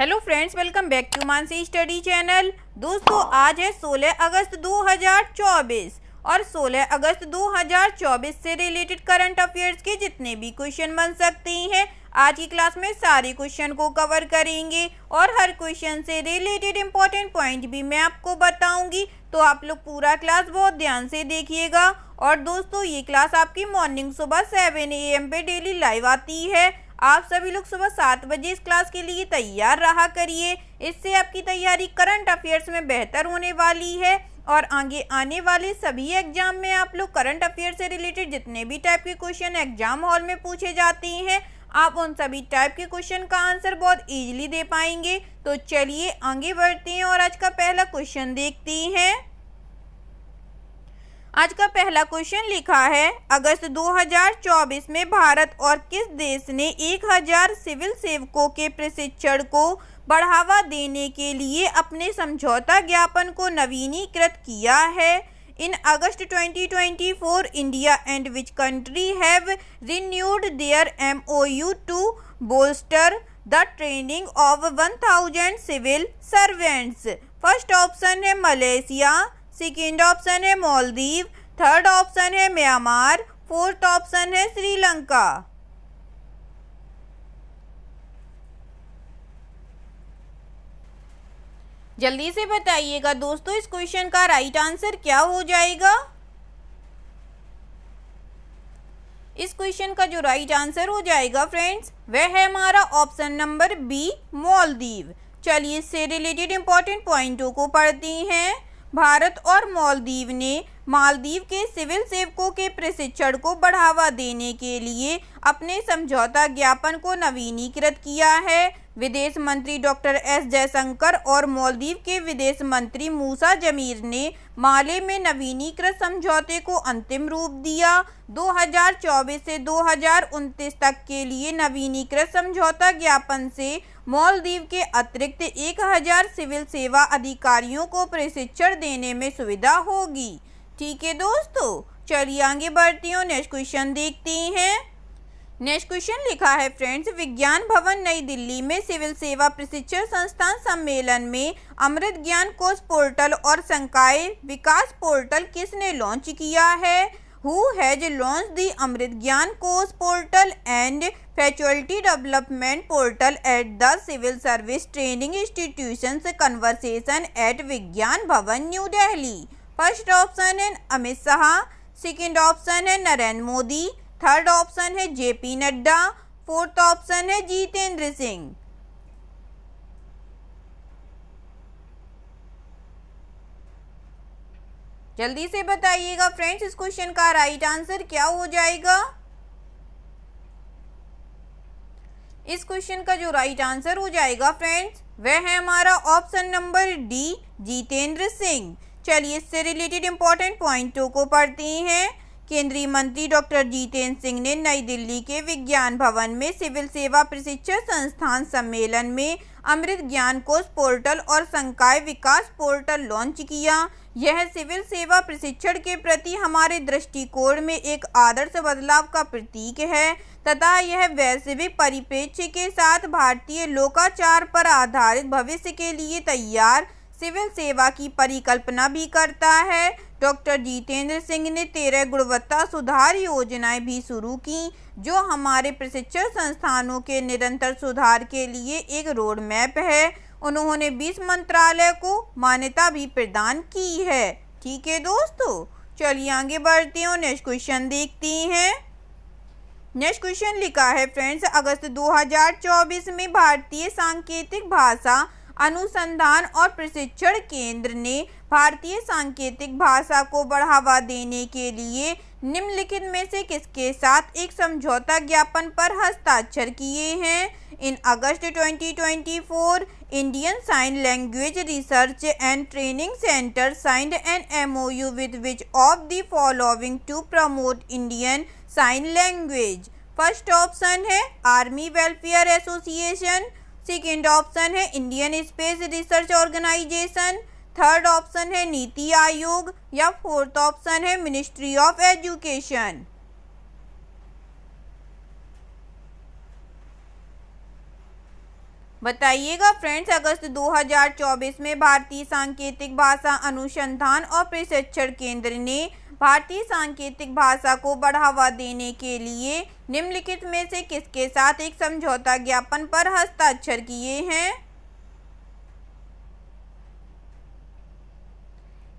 Hello friends, welcome back to Mansi study channel. दोस्तों, आज है 16 अगस्त 2024 और 16 अगस्त 2024 से रिलेटेड करंट अफेयर्स के जितने भी क्वेश्चन बन सकते हैं, आज की क्लास में सारे क्वेश्चन को कवर करेंगे और हर क्वेश्चन से रिलेटेड इंपॉर्टेंट पॉइंट भी मैं आपको बताऊंगी। तो आप लोग पूरा क्लास बहुत ध्यान से देखिएगा। और दोस्तों, ये क्लास आपकी मॉर्निंग सुबह 7 AM पे डेली लाइव आती है। आप सभी लोग सुबह 7 बजे इस क्लास के लिए तैयार रहा करिए। इससे आपकी तैयारी करंट अफेयर्स में बेहतर होने वाली है और आगे आने वाले सभी एग्जाम में आप लोग करंट अफेयर से रिलेटेड जितने भी टाइप के क्वेश्चन एग्जाम हॉल में पूछे जाते हैं, आप उन सभी टाइप के क्वेश्चन का आंसर बहुत इजीली दे पाएंगे। तो चलिए आगे बढ़ते हैं और आज का पहला क्वेश्चन देखते हैं। आज का पहला क्वेश्चन लिखा है, अगस्त 2024 में भारत और किस देश ने 1000 सिविल सेवकों के प्रशिक्षण को बढ़ावा देने के लिए अपने समझौता ज्ञापन को नवीनीकृत किया है? In August 2024, India and which country have renewed their MOU to bolster the training of 1000 civil servants? First option है मलेशिया, सेकेंड ऑप्शन है मालदीव, थर्ड ऑप्शन है म्यांमार, फोर्थ ऑप्शन है श्रीलंका। जल्दी से बताइएगा दोस्तों, इस क्वेश्चन का राइट आंसर क्या हो जाएगा? इस क्वेश्चन का जो राइट आंसर हो जाएगा फ्रेंड्स, वह है हमारा ऑप्शन नंबर बी, मालदीव। चलिए इससे रिलेटेड इंपॉर्टेंट पॉइंटों को पढ़ते हैं। भारत और मालदीव ने मालदीव के सिविल सेवकों के प्रशिक्षण को बढ़ावा देने के लिए अपने समझौता ज्ञापन को नवीनीकृत किया है। विदेश मंत्री डॉक्टर एस जयशंकर और मालदीव के विदेश मंत्री मूसा जमीर ने माले में नवीनीकृत समझौते को अंतिम रूप दिया। 2024 से 2029 तक के लिए नवीनीकृत समझौता ज्ञापन से मालदीव के अतिरिक्त 1000 सिविल सेवा अधिकारियों को प्रशिक्षण देने में सुविधा होगी। ठीक है दोस्तों, चलिए आगे बढ़ते हैं, नेक्स्ट क्वेश्चन देखते हैं। नेक्स्ट क्वेश्चन लिखा है फ्रेंड्स, विज्ञान भवन नई दिल्ली में सिविल सेवा प्रशिक्षण संस्थान सम्मेलन में अमृत ज्ञान कोष पोर्टल और संकाय विकास पोर्टल किसने लॉन्च किया है? Who has launched the Amrit Gyan Kosh portal and faculty development portal at the civil service training institutions conversation at Vigyan Bhawan new Delhi? First option है अमित शाह, सेकेंड ऑप्शन है नरेंद्र मोदी, थर्ड ऑप्शन है JP नड्डा, फोर्थ ऑप्शन है जितेंद्र सिंह। जल्दी से बताइएगा फ्रेंड्स, इस क्वेश्चन का राइट आंसर क्या हो जाएगा? इस क्वेश्चन का जो राइट आंसर हो जाएगा फ्रेंड्स, वह है हमारा option number D, Jitendra Singh. चलिए इससे रिलेटेड इंपॉर्टेंट पॉइंटों को पढ़ते हैं। केंद्रीय मंत्री डॉक्टर जितेंद्र सिंह ने नई दिल्ली के विज्ञान भवन में सिविल सेवा प्रशिक्षण संस्थान सम्मेलन में अमृत ज्ञान कोष पोर्टल और संकाय विकास पोर्टल लॉन्च किया। यह सिविल सेवा प्रशिक्षण के प्रति हमारे दृष्टिकोण में एक आदर्श बदलाव का प्रतीक है तथा यह वैश्विक परिप्रेक्ष्य के साथ भारतीय लोकाचार पर आधारित भविष्य के लिए तैयार सिविल सेवा की परिकल्पना भी करता है। डॉक्टर जितेंद्र सिंह ने 13 गुणवत्ता सुधार योजनाएं भी शुरू की, जो हमारे प्रशिक्षण संस्थानों के निरंतर सुधार के लिए एक रोड मैप है। उन्होंने 20 मंत्रालय को मान्यता भी प्रदान की है। ठीक है दोस्तों, चलिए आगे बढ़ते हैं और नेक्स्ट क्वेश्चन देखते हैं। नेक्स्ट क्वेश्चन लिखा है फ्रेंड्स, अगस्त 2024 में भारतीय सांकेतिक भाषा अनुसंधान और प्रशिक्षण केंद्र ने भारतीय सांकेतिक भाषा को बढ़ावा देने के लिए निम्नलिखित में से किसके साथ एक समझौता ज्ञापन पर हस्ताक्षर किए हैं? In August 2024, Indian sign language research and training centre signed an MOU with which of the following to promote Indian sign language? First option है army welfare association, second option है Indian space research organisation, third option है नीति आयोग या fourth option है ministry of education. बताइएगा फ्रेंड्स, अगस्त 2024 में भारतीय सांकेतिक भाषा अनुसंधान और प्रशिक्षण केंद्र ने भारतीय सांकेतिक भाषा को बढ़ावा देने के लिए निम्नलिखित में से किसके साथ एक समझौता ज्ञापन पर हस्ताक्षर किए हैं?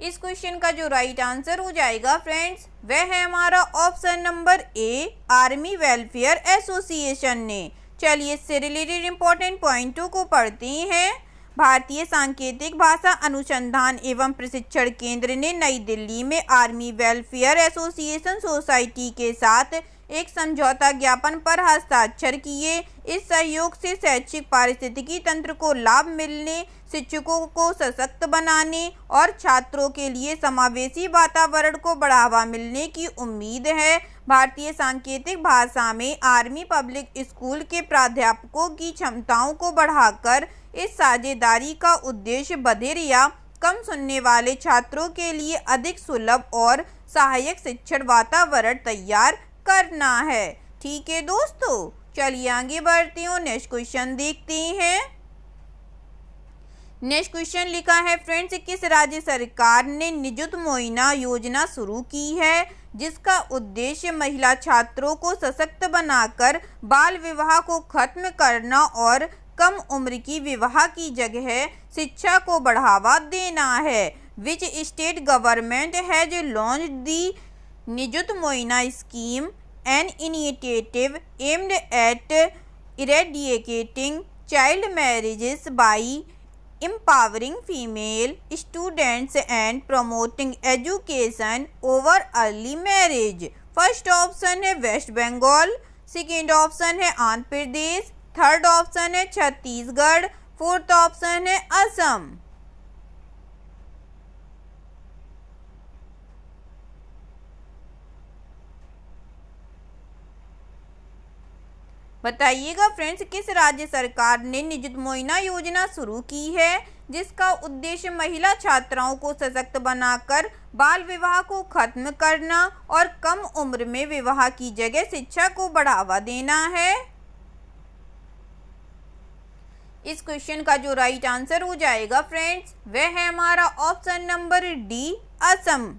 इस क्वेश्चन का जो राइट आंसर हो जाएगा फ्रेंड्स, वह है हमारा option number A, army welfare association ने। चलिए इससे रिलेटेड इंपॉर्टेंट पॉइंटों को पढ़ते हैं। भारतीय सांकेतिक भाषा अनुसंधान एवं प्रशिक्षण केंद्र ने नई दिल्ली में आर्मी वेलफेयर एसोसिएशन सोसाइटी के साथ एक समझौता ज्ञापन पर हस्ताक्षर किए। इस सहयोग से शैक्षिक पारिस्थितिकी तंत्र को लाभ मिलने, शिक्षकों को सशक्त बनाने और छात्रों के लिए समावेशी वातावरण को बढ़ावा मिलने की उम्मीद है। भारतीय सांकेतिक भाषा में आर्मी पब्लिक स्कूल के प्राध्यापकों की क्षमताओं को बढ़ाकर इस साझेदारी का उद्देश्य बधिर या कम सुनने वाले छात्रों के लिए अधिक सुलभ और सहायक शिक्षण वातावरण तैयार करना है। ठीक है दोस्तों, चलिए आगे बढ़ते हैं, नेक्स्ट क्वेश्चन देखते हैं। नेक्स्ट क्वेश्चन लिखा है फ्रेंड्स, किस राज्य सरकार ने निजुत मोइना योजना शुरू की है, जिसका उद्देश्य महिला छात्रों को सशक्त बनाकर बाल विवाह को खत्म करना और कम उम्र की विवाह की जगह शिक्षा को बढ़ावा देना है? Which state government has launched the Nijut Moina scheme, an initiative aimed at eradicating child marriages by empowering female students and promoting education over early marriage? First option है वेस्ट बंगाल, सेकेंड ऑप्शन है आंध्र प्रदेश, थर्ड ऑप्शन है Chhattisgarh, fourth option है असम। बताइएगा friends, किस राज्य सरकार ने Nijut Moina योजना शुरू की है, जिसका उद्देश्य महिला छात्राओं को सशक्त बनाकर बाल विवाह को खत्म करना और कम उम्र में विवाह की जगह शिक्षा को बढ़ावा देना है? इस क्वेश्चन का जो राइट आंसर हो जाएगा फ्रेंड्स, वह है हमारा ऑप्शन नंबर डी, असम।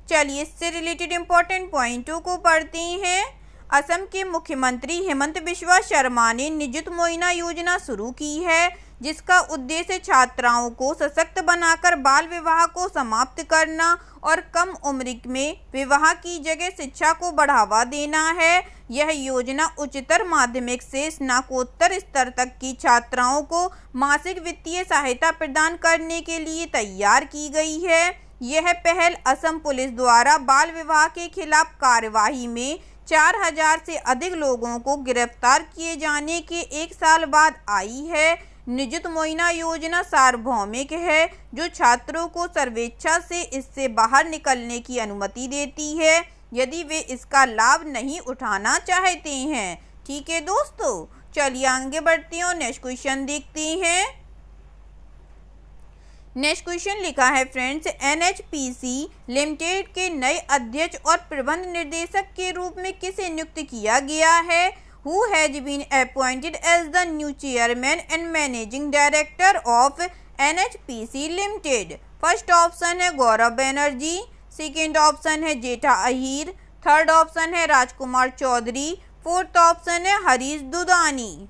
चलिए इससे रिलेटेड इंपॉर्टेंट पॉइंटों को पढ़ते हैं। असम के मुख्यमंत्री हेमंत बिस्वा शर्मा ने निजुत मोइना योजना शुरू की है, जिसका उद्देश्य छात्राओं को सशक्त बनाकर बाल विवाह को समाप्त करना और कम उम्र में विवाह की जगह शिक्षा को बढ़ावा देना है। यह योजना उच्चतर माध्यमिक से स्नातकोत्तर स्तर तक की छात्राओं को मासिक वित्तीय सहायता प्रदान करने के लिए तैयार की गई है। यह पहल असम पुलिस द्वारा बाल विवाह के खिलाफ कार्यवाही में 4000 से अधिक लोगों को गिरफ्तार किए जाने के एक साल बाद आई है। निजुत मोइना योजना सार्वभौमिक है, जो छात्रों को सर्वेच्छा से इससे बाहर निकलने की अनुमति देती है यदि वे इसका लाभ नहीं उठाना चाहते हैं। ठीक है दोस्तों, चलिए आगे बढ़ते हैं और नेक्स्ट क्वेश्चन देखते हैं। नेक्स्ट क्वेश्चन लिखा है फ्रेंड्स, एनएचपीसी लिमिटेड के नए अध्यक्ष और प्रबंध निर्देशक के रूप में किसे नियुक्त किया गया है? Who has been appointed as the new chairman and managing director of NHPC Limited? First option है गौरव बनर्जी, सेकेंड ऑप्शन है जेठा अहीर, थर्ड ऑप्शन है राजकुमार चौधरी, फोर्थ ऑप्शन है हरीश दुदानी।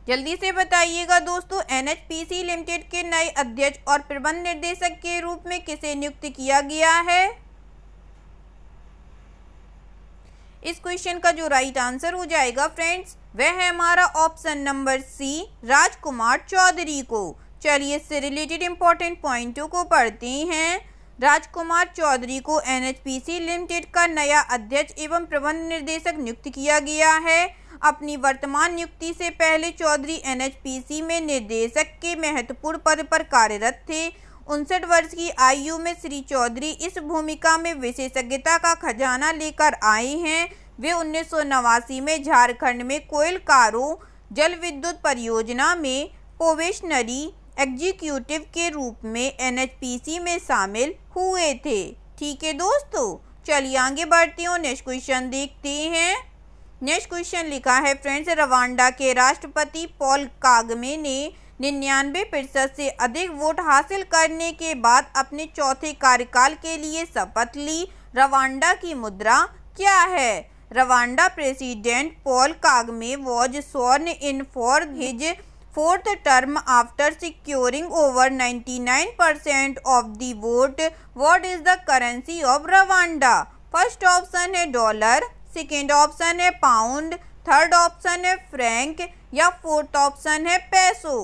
जल्दी से बताइएगा दोस्तों, एनएचपीसी लिमिटेड के नए अध्यक्ष और प्रबंध निर्देशक के रूप में किसे नियुक्त किया गया है? इस क्वेश्चन का जो राइट आंसर हो जाएगा फ्रेंड्स, वह है हमारा ऑप्शन नंबर सी, राजकुमार चौधरी को। चलिए इससे रिलेटेड इंपॉर्टेंट पॉइंटों को पढ़ते हैं। राजकुमार चौधरी को एनएचपीसी लिमिटेड का नया अध्यक्ष एवं प्रबंध निर्देशक नियुक्त किया गया है। अपनी वर्तमान नियुक्ति से पहले चौधरी एनएचपीसी में निर्देशक के महत्वपूर्ण पद पर कार्यरत थे। 59 वर्ष की आयु में श्री चौधरी इस भूमिका में विशेषज्ञता का खजाना लेकर आए हैं। वे 1989 में झारखंड में कोयलकारो जल विद्युत परियोजना में प्रोबेशनरी एग्जीक्यूटिव के रूप में एनएचपीसी में शामिल हुए थे। ठीक है दोस्तों, चलिए आगे बढ़ती हूँ, नेक्स्ट क्वेश्चन देखते हैं। नेक्स्ट क्वेश्चन लिखा है फ्रेंड्स, रवांडा के राष्ट्रपति पॉल कागमे ने 99% से अधिक वोट हासिल करने के बाद अपने चौथे कार्यकाल के लिए शपथ ली। रवांडा की मुद्रा क्या है? Rwanda president Paul Kagame was sworn in for his fourth term after securing over 99% of the vote. What is the currency of Rwanda? First option है डॉलर, सेकेंड ऑप्शन है पाउंड, थर्ड ऑप्शन है Frank या fourth option है पैसो।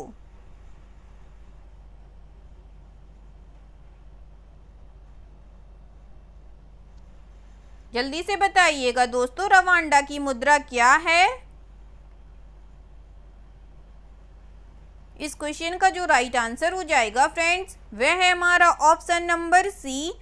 जल्दी से बताइएगा दोस्तों, रवांडा की मुद्रा क्या है? इस क्वेश्चन का जो राइट आंसर हो जाएगा फ्रेंड्स, वह है हमारा ऑप्शन नंबर सी,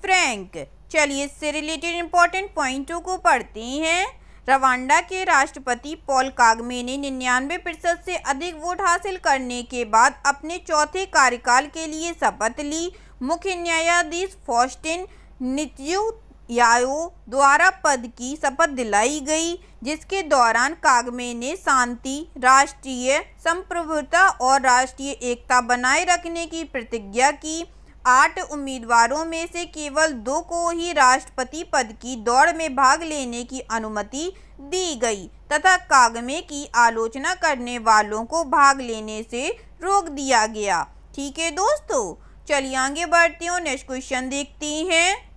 फ्रैंक। चलिए इससे रिलेटेड इंपॉर्टेंट पॉइंटों को पढ़ते हैं। रवांडा के राष्ट्रपति पॉल कागमे ने 99% से अधिक वोट हासिल करने के बाद अपने चौथे कार्यकाल के लिए शपथ ली। मुख्य न्यायाधीश फॉस्टिन न्यायो द्वारा पद की शपथ दिलाई गई, जिसके दौरान कागमे ने शांति, राष्ट्रीय संप्रभुता और राष्ट्रीय एकता बनाए रखने की प्रतिज्ञा की। 8 उम्मीदवारों में से केवल 2 को ही राष्ट्रपति पद की दौड़ में भाग लेने की अनुमति दी गई तथा कागमे की आलोचना करने वालों को भाग लेने से रोक दिया गया। ठीक है दोस्तों, चलिए आगे बढ़ती हूँ, नेक्स्ट क्वेश्चन देखती हैं।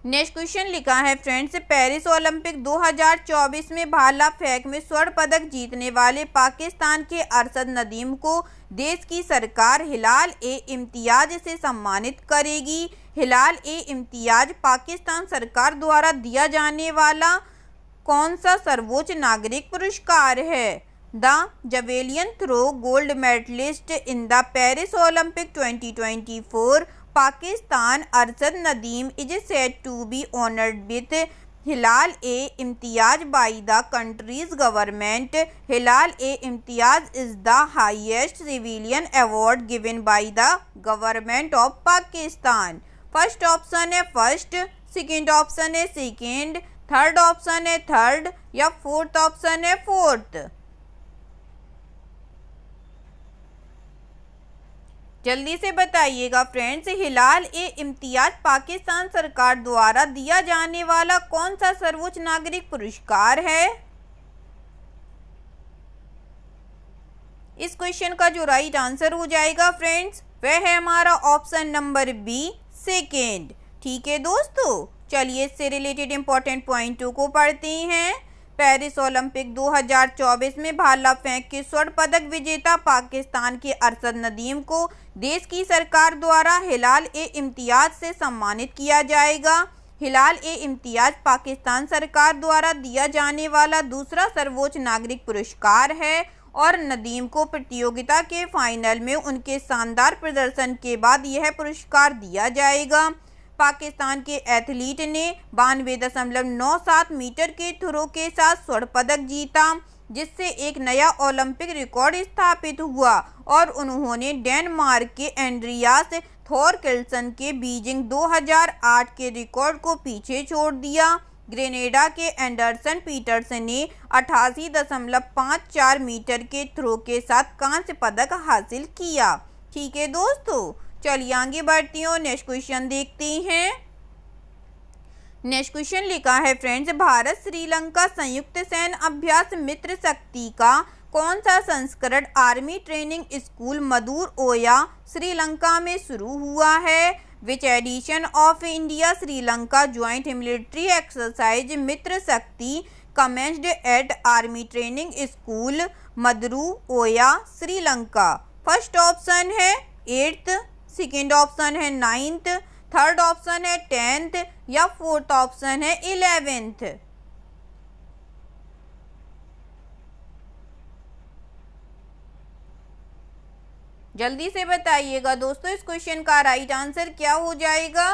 नेक्स्ट क्वेश्चन लिखा है फ्रेंड्स, पेरिस ओलंपिक 2024 में भाला फेंक में स्वर्ण पदक जीतने वाले पाकिस्तान के अरशद नदीम को देश की सरकार हिलाल-ए-इम्तियाज से सम्मानित करेगी। हिलाल-ए-इम्तियाज पाकिस्तान सरकार द्वारा दिया जाने वाला कौन सा सर्वोच्च नागरिक पुरस्कार है? The javelin throw gold medallist in the Paris Olympic 2024 Pakistan Arshad Nadeem is said to be honored with Hilal-e-Imtiyaz by the country's government. Hilal-e-Imtiyaz is the highest civilian award given by the government of Pakistan. First option है first, second option है second, third option है third या fourth option है fourth. जल्दी से बताइएगा friends, हिलाल-ए-इम्तियाज Pakistan सरकार द्वारा दिया जाने वाला कौन सा सर्वोच्च नागरिक पुरस्कार है? इस क्वेश्चन का जो राइट आंसर हो जाएगा फ्रेंड्स, वह है हमारा ऑप्शन नंबर बी, सेकेंड। ठीक है दोस्तों, चलिए इससे रिलेटेड इंपॉर्टेंट पॉइंटों को पढ़ते हैं। पेरिस ओलंपिक 2024 में भाला फेंक के स्वर्ण पदक विजेता पाकिस्तान के अरशद नदीम को देश की सरकार द्वारा हिलाल-ए-इम्तियाज से सम्मानित किया जाएगा। हिलाल-ए-इम्तियाज पाकिस्तान सरकार द्वारा दिया जाने वाला दूसरा सर्वोच्च नागरिक पुरस्कार है और नदीम को प्रतियोगिता के फाइनल में उनके शानदार प्रदर्शन के बाद यह पुरस्कार दिया जाएगा। पाकिस्तान के एथलीट ने 92.97 मीटर के थ्रो के साथ स्वर्ण पदक जीता, जिससे एक नया ओलंपिक रिकॉर्ड स्थापित हुआ और उन्होंने डेनमार्क के एंड्रियास थोरकिल्सन के बीजिंग 2008 के रिकॉर्ड को पीछे छोड़ दिया। ग्रेनेडा के एंडरसन पीटरसन ने 88.54 मीटर के थ्रो के साथ कांस्य पदक हासिल किया। ठीक है दोस्तों, चलिए आगे बढ़ती हूँ, नेक्स्ट क्वेश्चन देखते हैं। नेक्स्ट क्वेश्चन लिखा है फ्रेंड्स, भारत श्रीलंका संयुक्त सैन्य अभ्यास मित्र शक्ति का कौन सा संस्करण आर्मी ट्रेनिंग स्कूल मदुर ओया श्रीलंका में शुरू हुआ है? Which edition of India Sri Lanka joint military exercise Mitra Shakti commenced at army training school Maduru Oya Sri Lanka? First option है 8th, सेकेंड ऑप्शन है 9th, थर्ड ऑप्शन है 10th या फोर्थ ऑप्शन है 11th। जल्दी से बताइएगा दोस्तों, इस क्वेश्चन का राइट आंसर क्या हो जाएगा?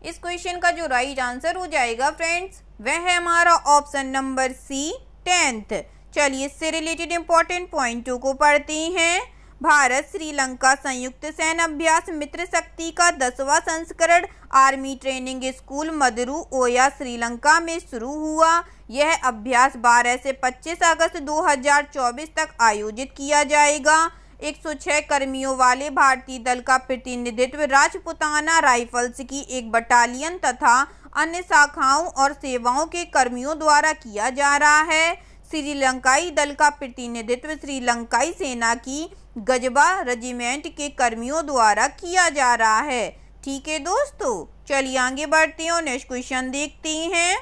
इस क्वेश्चन का जो राइट आंसर हो जाएगा फ्रेंड्स, वह है हमारा ऑप्शन नंबर सी, 10th। चलिए इससे रिलेटेड इंपॉर्टेंट पॉइंटों को पढ़ते हैं। भारत श्रीलंका संयुक्त सैन्य अभ्यास मित्र शक्ति का 10वां संस्करण army training school Maduru Oya Sri Lanka में शुरू हुआ। यह अभ्यास 12 से 25 अगस्त 2024 तक आयोजित किया जाएगा। 106 कर्मियों वाले भारतीय दल का प्रतिनिधित्व राजपुताना राइफल्स की एक बटालियन तथा अन्य शाखाओं और सेवाओं के कर्मियों द्वारा किया जा रहा है। श्रीलंकाई दल का प्रतिनिधित्व श्रीलंकाई सेना की गजबा रेजिमेंट के कर्मियों द्वारा किया जा रहा है। ठीक है दोस्तों, चलिए आगे बढ़ते हैं और नेक्स्ट क्वेश्चन देखते हैं।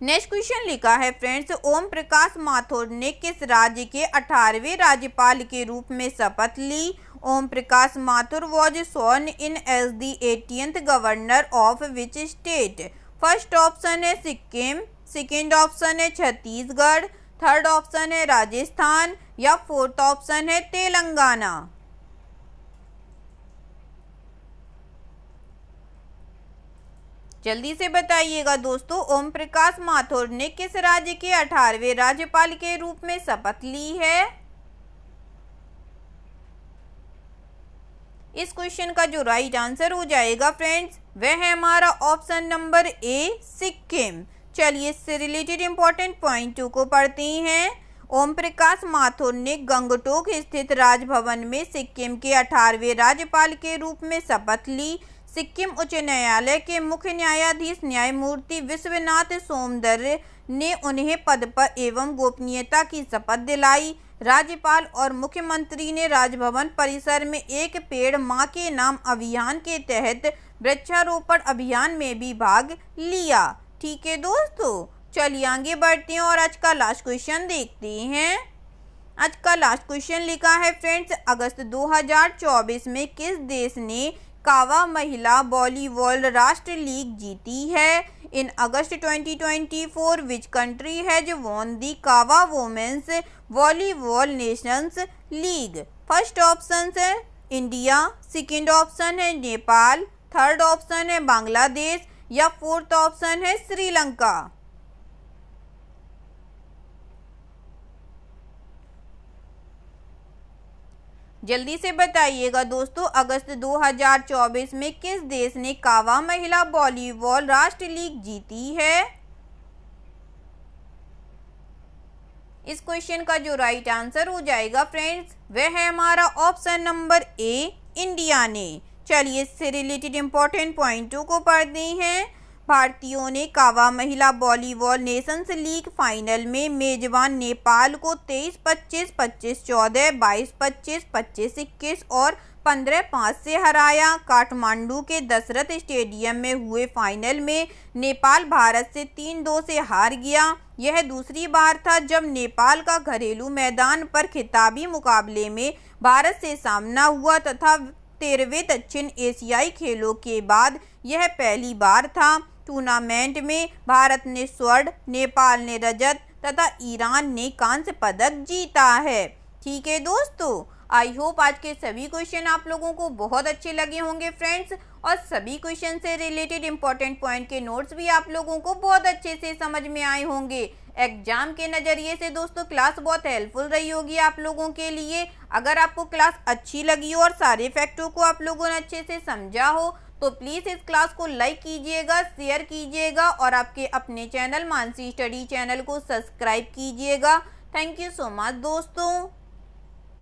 नेक्स्ट क्वेश्चन लिखा है फ्रेंड्स, ओम प्रकाश माथुर ने किस राज्य के 18वें राज्यपाल के रूप में शपथ ली? Om Prakash Mathur was sworn in as the 18th governor of which state? First option है सिक्किम, सेकेंड ऑप्शन है छत्तीसगढ़, थर्ड ऑप्शन है राजस्थान या फोर्थ ऑप्शन है तेलंगाना। जल्दी से बताइएगा दोस्तों, ओम प्रकाश माथुर ने किस राज्य के 18वें राज्यपाल के रूप में शपथ ली है? इस क्वेश्चन का जो राइट आंसर हो जाएगा फ्रेंड्स, वह है हमारा ऑप्शन नंबर ए सिक्किम। चलिए इससे रिलेटेड इंपॉर्टेंट पॉइंट को पढ़ते हैं। ओम प्रकाश माथुर ने गंगटोक स्थित राजभवन में सिक्किम के 18वें राज्यपाल के रूप में शपथ ली। सिक्किम उच्च न्यायालय के मुख्य न्यायाधीश न्यायमूर्ति विश्वनाथ सोमदर ने उन्हें पद पर एवं गोपनीयता की शपथ दिलाई। राज्यपाल और मुख्यमंत्री ने राजभवन परिसर में एक पेड़ मां के नाम अभियान के तहत वृक्षारोपण अभियान में भी भाग लिया। ठीक है दोस्तों, चलिए आगे बढ़ते हैं और आज का लास्ट क्वेश्चन देखते हैं। आज का लास्ट क्वेश्चन लिखा है फ्रेंड्स, अगस्त 2024 में किस देश ने कावा महिला वॉलीबॉल राष्ट्र लीग जीती है? In August 2024 which country has won the CAVA women's volleyball nations league? First option है इंडिया, सेकेंड ऑप्शन है नेपाल, थर्ड ऑप्शन है बांग्लादेश या फोर्थ ऑप्शन है श्रीलंका। जल्दी से बताइएगा दोस्तों, अगस्त 2024 में किस देश ने कावा महिला वॉलीबॉल राष्ट्र लीग जीती है? इस क्वेश्चन का जो राइट आंसर हो जाएगा फ्रेंड्स, वह है हमारा ऑप्शन नंबर ए इंडिया ने। चलिए इससे रिलेटेड इंपॉर्टेंट पॉइंटों को पढ़ते हैं। भारतीयों ने कावा महिला वॉलीबॉल नेशंस लीग फाइनल में मेजबान नेपाल को 23-25, 25-14, 22-25, 25-21 और 15-5 से हराया। काठमांडू के दशरथ स्टेडियम में हुए फाइनल में नेपाल भारत से 3-2 से हार गया। यह दूसरी बार था जब नेपाल का घरेलू मैदान पर खिताबी मुकाबले में भारत से सामना हुआ तथा 13वें दक्षिण एशियाई खेलों के बाद यह पहली बार था। टूर्नामेंट में भारत ने स्वर्ण, नेपाल ने रजत तथा ईरान ने कांस्य पदक जीता है। ठीक है दोस्तों, आई होप आज के सभी क्वेश्चन आप लोगों को बहुत अच्छे लगे होंगे फ्रेंड्स, और सभी क्वेश्चन से रिलेटेड इंपॉर्टेंट पॉइंट के नोट्स भी आप लोगों को बहुत अच्छे से समझ में आए होंगे। एग्जाम के नज़रिए से दोस्तों क्लास बहुत हेल्पफुल रही होगी आप लोगों के लिए। अगर आपको क्लास अच्छी लगी हो और सारे फैक्टों को आप लोगों ने अच्छे से समझा हो तो प्लीज़ इस क्लास को लाइक कीजिएगा, शेयर कीजिएगा और आपके अपने चैनल मानसी स्टडी चैनल को सब्सक्राइब कीजिएगा। थैंक यू सो मच दोस्तों।